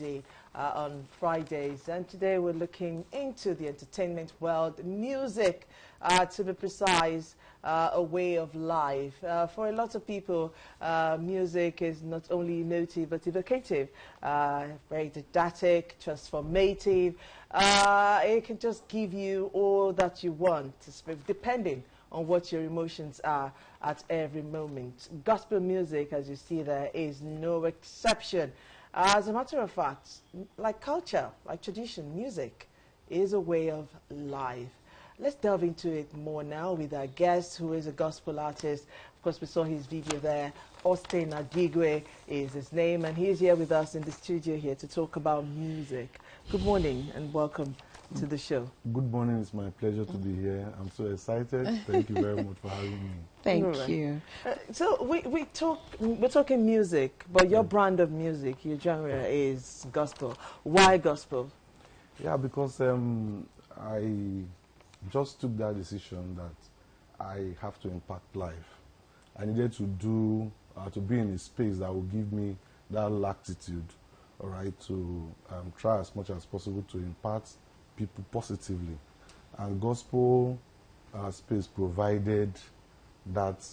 Tuesday on Fridays. And today we're looking into the entertainment world, music, to be precise, a way of life. For a lot of people, music is not only emotive but evocative, very didactic, transformative. It can just give you all that you want, depending on what your emotions are at every moment. Gospel music, as you see there, is no exception. As a matter of fact, like culture, like tradition, music is a way of life. Let's delve into it more now with our guest, who is a gospel artist. Of course, we saw his video there. Adigwe is his name, and he's here with us in the studio here to talk about music. Good morning and welcome to the show. Good morning. It's my pleasure to be here. I'm so excited. Thank you very much for having me. Thank you. So we're talking music, but your brand of music, your genre is gospel. Why gospel? Yeah, because I just took that decision that I have to impact life. I needed to do, to be in a space that will give me that latitude, all right, to try as much as possible to impact people positively. And gospel space provided that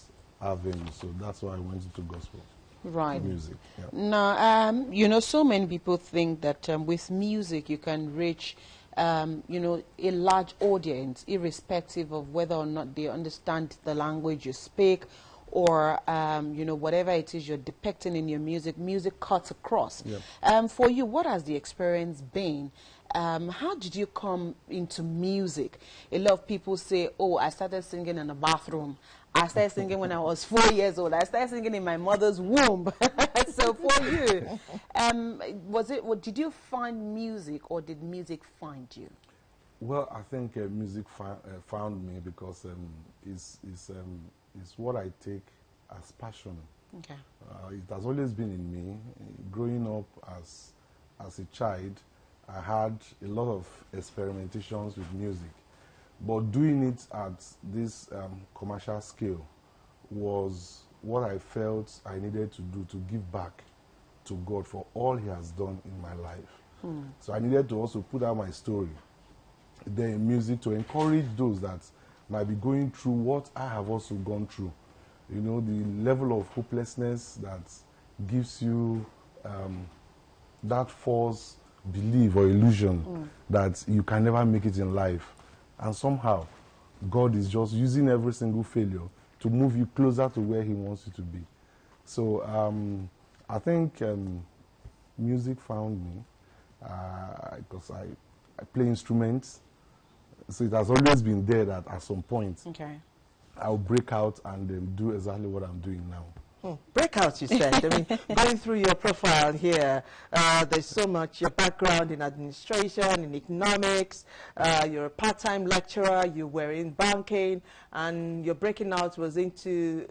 avenue, so that's why I went into gospel music. Yeah. Now, you know, so many people think that with music you can reach you know, a large audience, irrespective of whether or not they understand the language you speak, or you know, whatever it is you're depicting in your music. Music cuts across. Yep. For you, what has the experience been? How did you come into music? A lot of people say, oh, I started singing in the bathroom. I started singing when I was 4 years old. I started singing in my mother's womb. So for you, did you find music, or did music find you? Well, I think music found me because it's what I take as passion. Okay. It has always been in me. Growing up as a child, I had a lot of experimentations with music, but doing it at this commercial scale was what I felt I needed to do to give back to God for all He has done in my life. So I needed to also put out my story there in music to encourage those that might be going through what I have also gone through. You know, the level of hopelessness that gives you that false belief or illusion that you can never make it in life. And somehow, God is just using every single failure to move you closer to where He wants you to be. So I think music found me because I play instruments. So it has always been there that at some point, I'll break out and do exactly what I'm doing now. Breakout, you said. I mean, going through your profile here, there's so much, your background in administration, in economics, you're a part-time lecturer, you were in banking, and your breaking out was into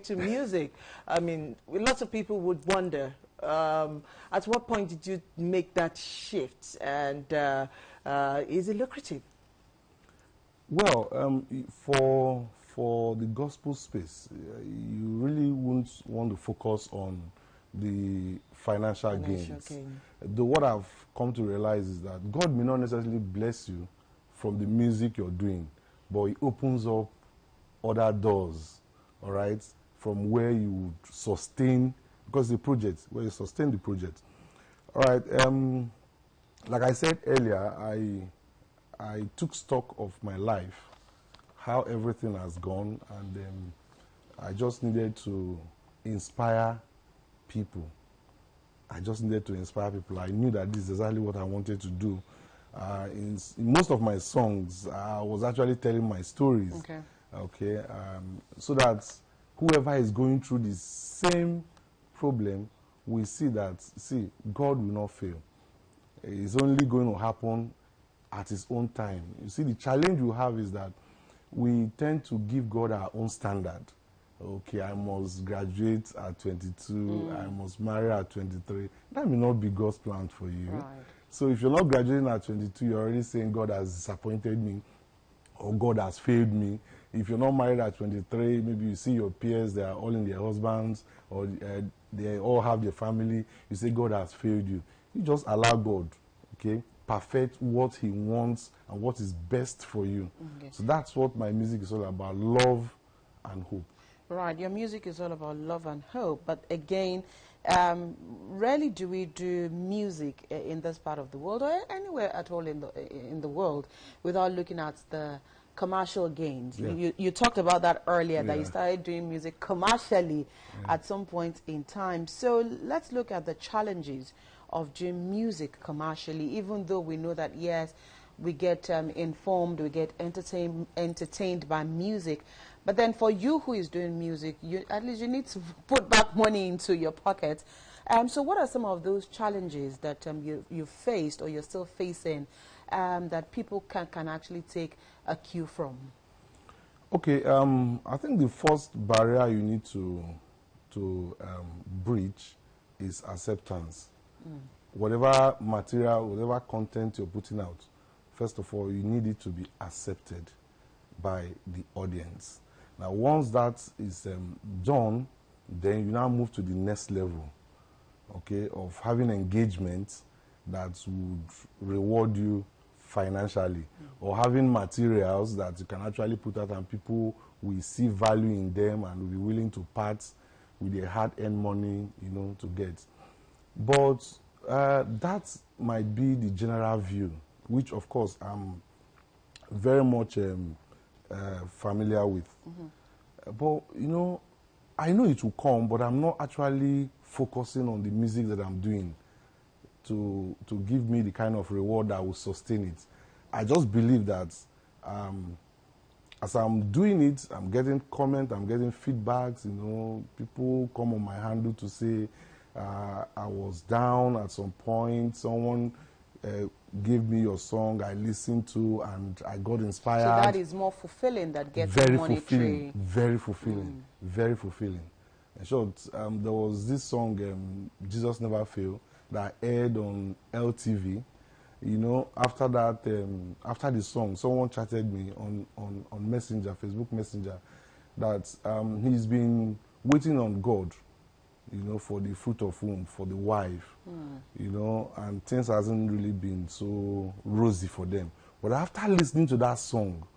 music. I mean, lots of people would wonder, at what point did you make that shift, and is it lucrative? Well, for the gospel space, you really wouldn't want to focus on the financial gains. What I've come to realize is that God may not necessarily bless you from the music you're doing, but He opens up other doors, all right, from where you would sustain, because the project, where you sustain the project. All right, like I said earlier, I took stock of my life, how everything has gone, and I just needed to inspire people. I just needed to inspire people. I knew that this is exactly what I wanted to do. In most of my songs, I was actually telling my stories. So that whoever is going through the same problem will see that, God will not fail. It's only going to happen at His own time. You see, the challenge we have is that we tend to give God our own standard. Okay, I must graduate at 22, I must marry at 23. That may not be God's plan for you. Right. So if you're not graduating at 22, you're already saying God has disappointed me, or God has failed me. If you're not married at 23, maybe you see your peers, they are all in their husbands, or they all have their family. You say God has failed you. You just allow God, okay, perfect what he wants and what is best for you. Okay. So that's what my music is all about, love and hope. Right, your music is all about love and hope, but again, rarely do we do music in this part of the world or anywhere at all in the world without looking at the commercial gains. Yeah. You talked about that earlier, that you started doing music commercially at some point in time. So let's look at the challenges of doing music commercially, even though we know that, yes, we get informed, we get entertained by music. But then for you who is doing music, at least you need to put back money into your pocket. So what are some of those challenges that you faced or you're still facing that people can actually take a cue from? Okay, I think the first barrier you need to breach is acceptance. Whatever material, whatever content you're putting out, first of all, you need it to be accepted by the audience. Now, once that is done, then you now move to the next level, okay, of having engagement that would reward you financially, or having materials that you can actually put out and people will see value in them and will be willing to part with their hard-earned money, you know, to get. But that might be the general view, which, of course, I'm very much familiar with. But, you know, I know it will come, but I'm not actually focusing on the music that I'm doing to give me the kind of reward that will sustain it. I just believe that as I'm doing it, I'm getting comments, I'm getting feedbacks, you know, people come on my handle to say I was down at some point, someone gave me your song, I listened to, and I got inspired. So that is more fulfilling than getting monetary. Very fulfilling, very fulfilling. In short, there was this song, Jesus Never Fail, that aired on LTV. You know, after that, after the song, someone chatted me on Messenger, Facebook Messenger, that he's been waiting on God, you know, for the fruit of womb, for the wife, you know, and things hasn't really been so rosy for them. But after listening to that song,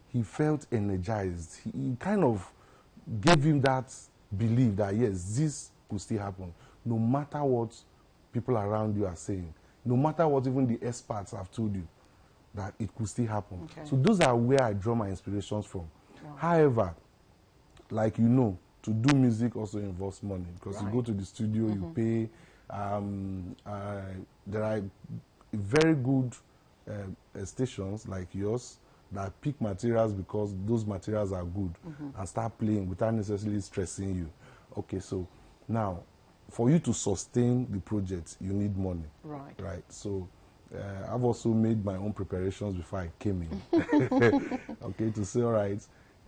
he felt energized. He kind of gave him that belief that, yes, this could still happen, no matter what people around you are saying, no matter what even the experts have told you, that it could still happen. Okay. So those are where I draw my inspirations from. Wow. However, like you know, to do music also involves money, because you go to the studio, you pay. There are very good stations like yours that pick materials because those materials are good and start playing without necessarily stressing you. Okay, so now, for you to sustain the project, you need money. Right. Right. So I've also made my own preparations before I came in. Okay, to say, all right,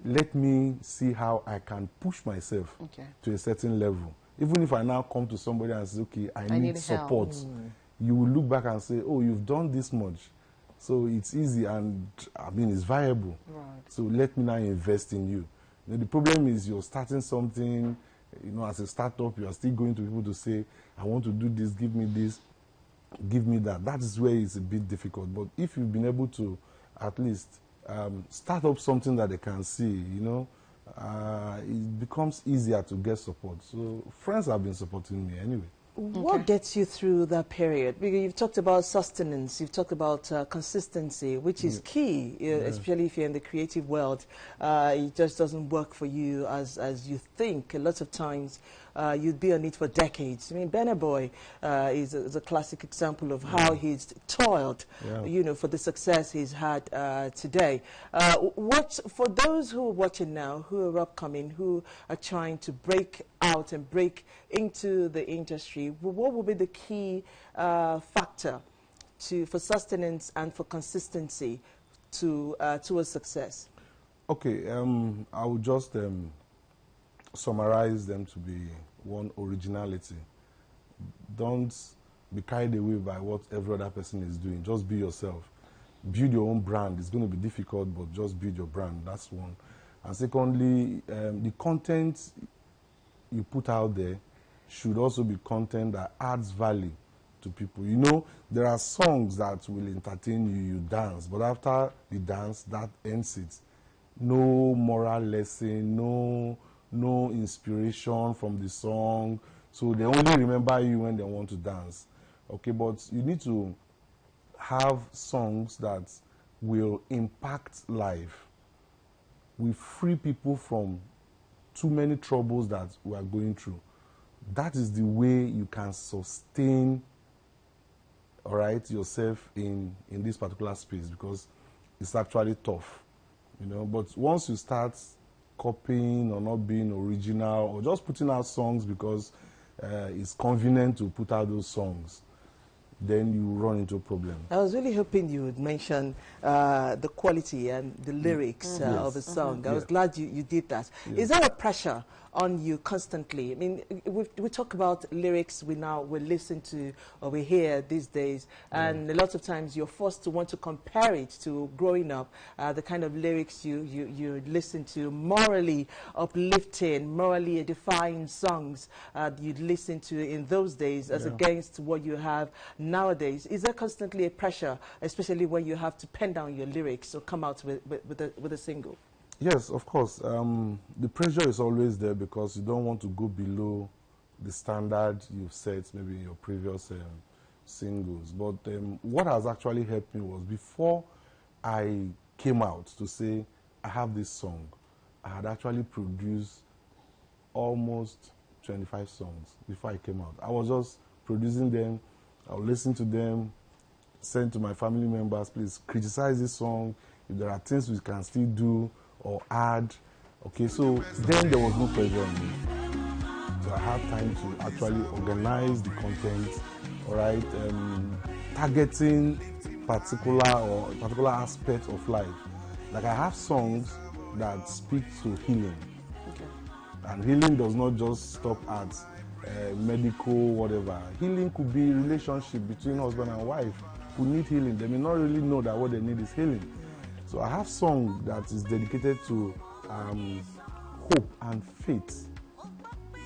let me see how I can push myself to a certain level. Even if I now come to somebody and say, okay, I need support, you will look back and say, oh, you've done this much. So it's easy and, I mean, it's viable. Right. So let me now invest in you. You know, the problem is you're starting something, you know, as a startup, you are still going to people to say, I want to do this, give me this, give me that. That is where it's a bit difficult. But if you've been able to at least start up something that they can see, you know, it becomes easier to get support. So friends have been supporting me anyway. What gets you through that period? Because you've talked about sustenance, you've talked about consistency, which is key, especially if you're in the creative world. It just doesn't work for you as you think. A lot of times you'd be on it for decades. I mean, Burna Boy is a classic example of how he's toiled, you know, for the success he's had today. What for those who are watching now, who are upcoming, who are trying to break out and break into the industry, what will be the key factor for sustenance and for consistency towards success? Okay, I will just summarize them to be one: originality. Don't be carried away by what every other person is doing. Just be yourself. Build your own brand. It's going to be difficult, but just build your brand. That's one. And secondly, the content you put out there should also be content that adds value to to people. You know, there are songs that will entertain you, you dance, but after the dance, that ends it. No moral lesson, no inspiration from the song. So they only remember you when they want to dance. Okay, but you need to have songs that will impact life. We free people from too many troubles that we are going through. That is the way you can sustain, all right, yourself in this particular space, because it's actually tough, you know. But once you start copying or not being original or just putting out songs because it's convenient to put out those songs, then you run into a problem. I was really hoping you would mention the quality and the lyrics of a song. I was glad you did that. Yes. Is there a pressure on you constantly? I mean, we talk about lyrics we listen to or we hear these days, and a lot of times you're forced to want to compare it to growing up, the kind of lyrics you listen to, morally uplifting, morally edifying songs you'd listen to in those days as against what you have nowadays. Is there constantly a pressure, especially when you have to pen down your lyrics or come out with a single? Yes, of course. The pressure is always there because you don't want to go below the standard you've set maybe in your previous singles. But what has actually helped me was before I came out to say, I have this song, I had actually produced almost 25 songs before I came out. I was just producing them, I would listen to them, send to my family members, please criticize this song, if there are things we can still do or add. Okay, so then there was no pressure on me. So I had time to actually organize the content, all right, targeting particular aspects of life. Like I have songs that speak to healing. Okay. And healing does not just stop at medical, whatever. Healing could be relationship between husband and wife who need healing. They may not really know that what they need is healing. So I have song that is dedicated to hope and faith.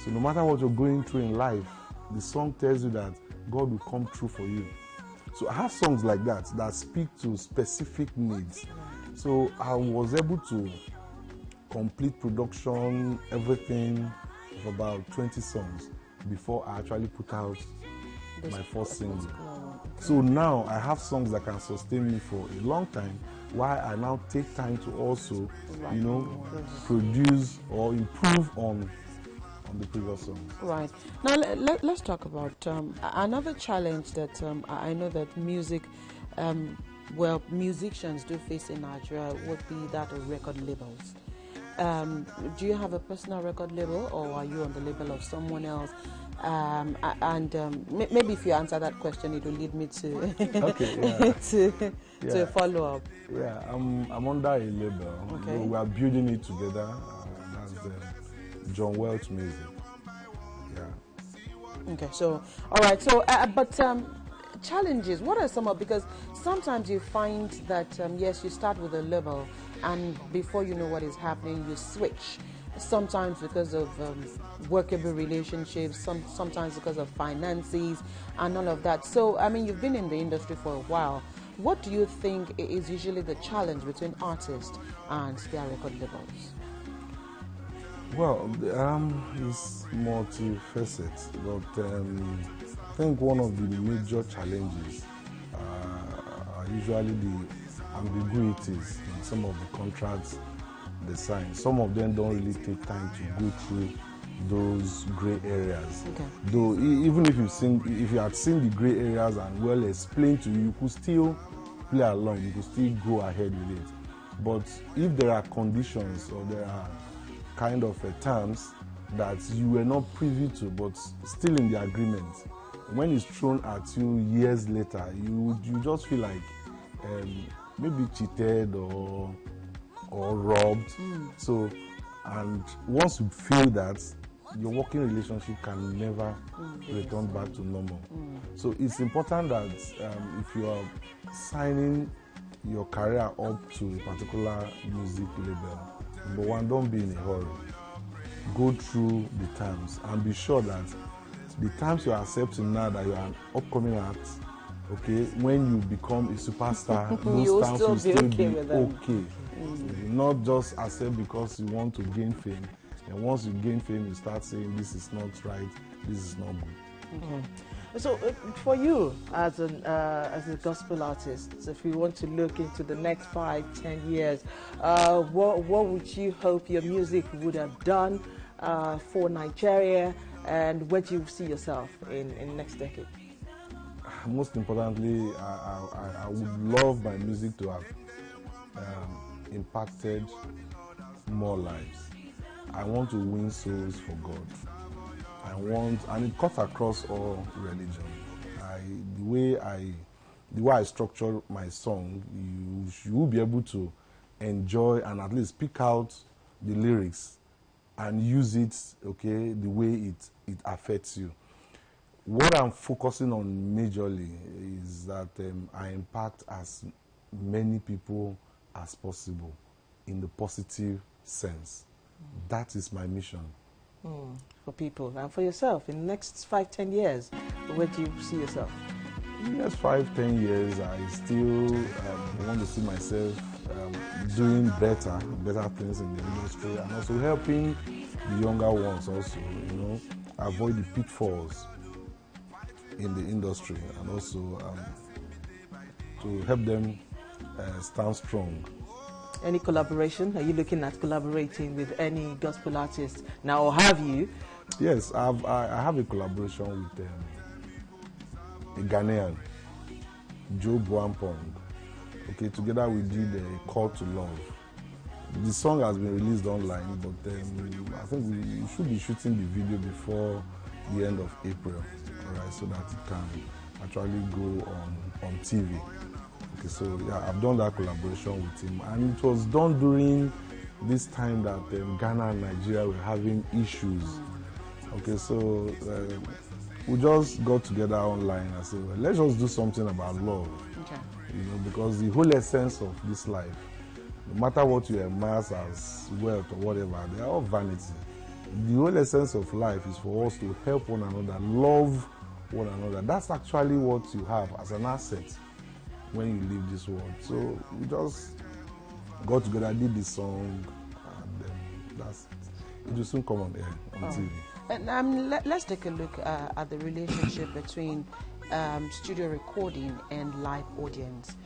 So no matter what you're going through in life, the song tells you that God will come through for you. So I have songs like that speak to specific needs. So I was able to complete production, everything of about 20 songs before I actually put out my first single. So now I have songs that can sustain me for a long time, while I now take time to also, you know, produce or improve on the previous songs. Right. Now let's talk about another challenge that I know that musicians do face in Nigeria would be that of record labels. Do you have a personal record label, or are you on the label of someone else? Maybe if you answer that question, it will lead me to to follow up. Yeah, I'm under a label. Okay. We are building it together. That's John Welch Music. Yeah. Okay. So, all right. So, but challenges. What are some of, because sometimes you find that yes, you start with a label, and before you know what is happening, you switch. Sometimes because of workable relationships, sometimes because of finances and all of that. So, I mean, you've been in the industry for a while. What do you think is usually the challenge between artists and their record labels? Well, it's multifaceted, but I think one of the major challenges are usually the ambiguities in some of the contracts they sign. Some of them don't really take time to go through those gray areas. Okay. Though even if you had seen the gray areas and well explained to you, you could still play along, you could still go ahead with it. But if there are conditions or there are kind of terms that you were not privy to but still in the agreement, when it's thrown at you years later, you just feel like maybe cheated or robbed. So, and once you feel that, your working relationship can never return back to normal. So it's important that if you are signing your career up to a particular music label, number one, don't be in a hurry. Go through the terms and be sure that the times you're accepting now that you're an upcoming act, okay, when you become a superstar, those times will still be okay. Not just accept because you want to gain fame. And once you gain fame, you start saying this is not right, this is not good. So, for you as a gospel artist, if you want to look into the next 5, 10 years, what would you hope your music would have done for Nigeria, and where do you see yourself in the next decade? Most importantly, I would love my music to have impacted more lives. I want to win souls for God. And it cuts across all religion. The way I structure my song, you will be able to enjoy and at least pick out the lyrics and use it, okay, the way it affects you. What I'm focusing on majorly is that I impact as many people as possible in the positive sense. That is my mission. For people and for yourself in the next 5, 10 years, where do you see yourself? In the next 5, 10 years, I still want to see myself doing better things in the industry, and also helping the younger ones also, avoid the pitfalls in the industry, and also to help them stand strong. Any collaboration? Are you looking at collaborating with any gospel artists now, or have you? Yes, I have a collaboration with a Ghanaian, Joe Boampong. Okay, together we did a Call to Love. The song has been released online, but I think we should be shooting the video before the end of April, all right, so that it can actually go on TV. Okay, so yeah, I've done that collaboration with him, and it was done during this time that Ghana and Nigeria were having issues. Okay, so we just got together online and said, well, let's just do something about love. Okay. Because the whole essence of this life, no matter what you amass as wealth or whatever, they are all vanity. The whole essence of life is for us to help one another, love one another. That's actually what you have as an asset when you leave this world. So we just got together, did this song, and it will soon come on air on TV. And let's take a look at the relationship between studio recording and live audience.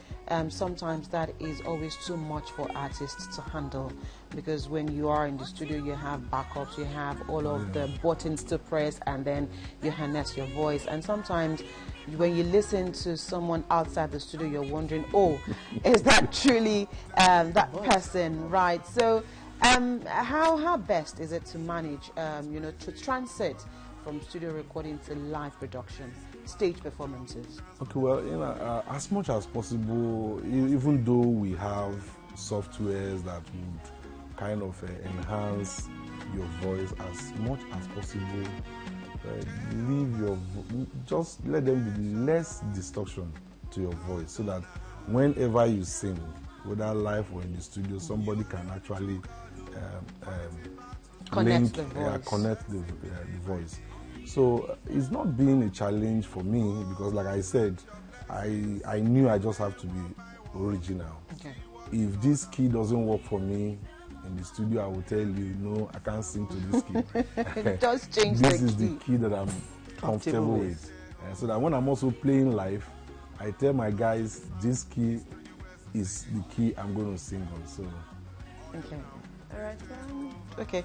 Sometimes that is always too much for artists to handle, because when you are in the studio, you have backups, you have all of the buttons to press, and then you harness your voice. And sometimes when you listen to someone outside the studio, you're wondering, oh, is that truly that person, right? So how best is it to manage, to transit from studio recording to live production, stage performances? Okay, well, as much as possible, even though we have softwares that would kind of enhance your voice, as much as possible, just let them be less distortion to your voice, so that whenever you sing, whether live or in the studio, somebody can actually connect the voice. So it's not been a challenge for me, because like I said, I knew I just have to be original. Okay. If this key doesn't work for me in the studio, I will tell you, no, I can't sing to this key. Just change This is the key that I'm comfortable with. So that when I'm also playing live, I tell my guys, this key is the key I'm going to sing on. So. Okay. All right. Okay.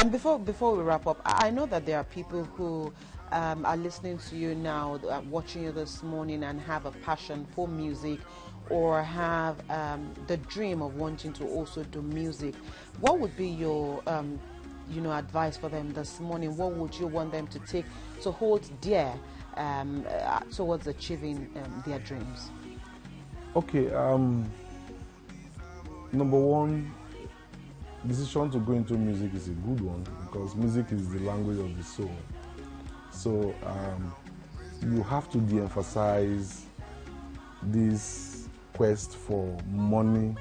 Before we wrap up, I know that there are people who are listening to you now, watching you this morning, and have a passion for music, or have the dream of wanting to also do music. What would be your advice for them this morning? What would you want them to take to hold dear towards achieving their dreams? Okay. Number one, decision to go into music is a good one, because music is the language of the soul. So you have to de-emphasize this quest for money,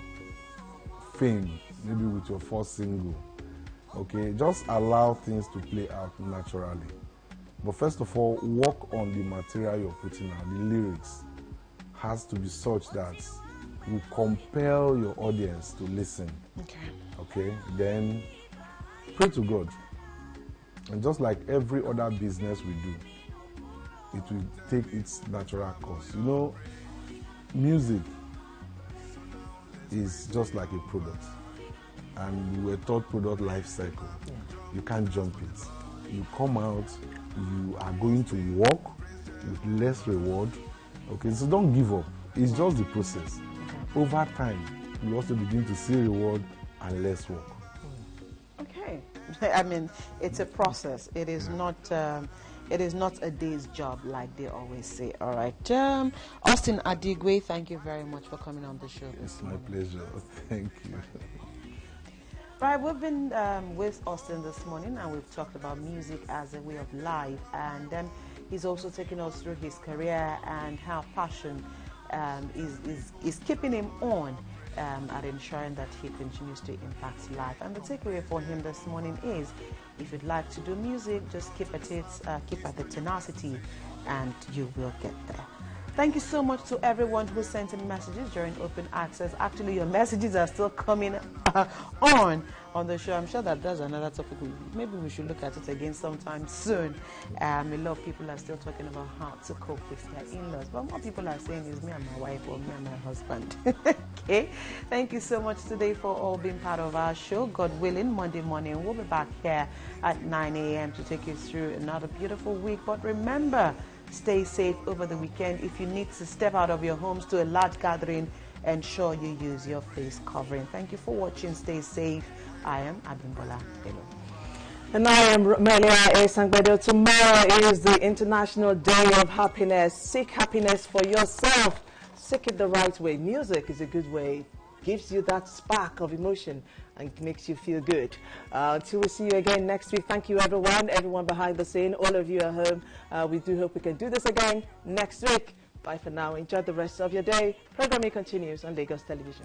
fame, maybe with your first single. Okay, just allow things to play out naturally. But first of all, work on the material you're putting out. The lyrics has to be such that will compel your audience to listen. Okay? Then pray to God. And just like every other business we do, it will take its natural course. You know, music is just like a product. And we're taught product life cycle. You can't jump it. You come out, you are going to work with less reward. Okay, so don't give up. It's just the process. Over time, you also begin to see reward and less work. Okay. I mean, it's a process. It is not a day's job like they always say. All right. Austin Adigwe, thank you very much for coming on the show. It's my pleasure. Thank you. Right, we've been with Austin this morning, and we've talked about music as a way of life, and he's also taken us through his career and how passion is keeping him on at ensuring that he continues to impact life. And the takeaway for him this morning is, if you'd like to do music, just keep at it, keep at the tenacity, and you will get there. Thank you so much to everyone who sent in messages during open access. Actually, your messages are still coming on the show. I'm sure that there's another topic. Maybe we should look at it again sometime soon. A lot of people are still talking about how to cope with their in-laws. But what people are saying is me and my wife or me and my husband. Okay. Thank you so much today for all being part of our show. God willing, Monday morning, we'll be back here at 9 a.m. to take you through another beautiful week. But remember, stay safe over the weekend. If you need to step out of your homes to a large gathering, ensure you use your face covering. Thank you for watching. Stay safe. I am Abimbola Bello. And I am Melia Esangbedo. Tomorrow is the International Day of Happiness. Seek happiness for yourself. Seek it the right way. Music is a good way. Gives you that spark of emotion and makes you feel good. Until we see you again next week, thank you everyone behind the scene, all of you at home. We do hope we can do this again next week. Bye for now. Enjoy the rest of your day. Programming continues on Lagos Television.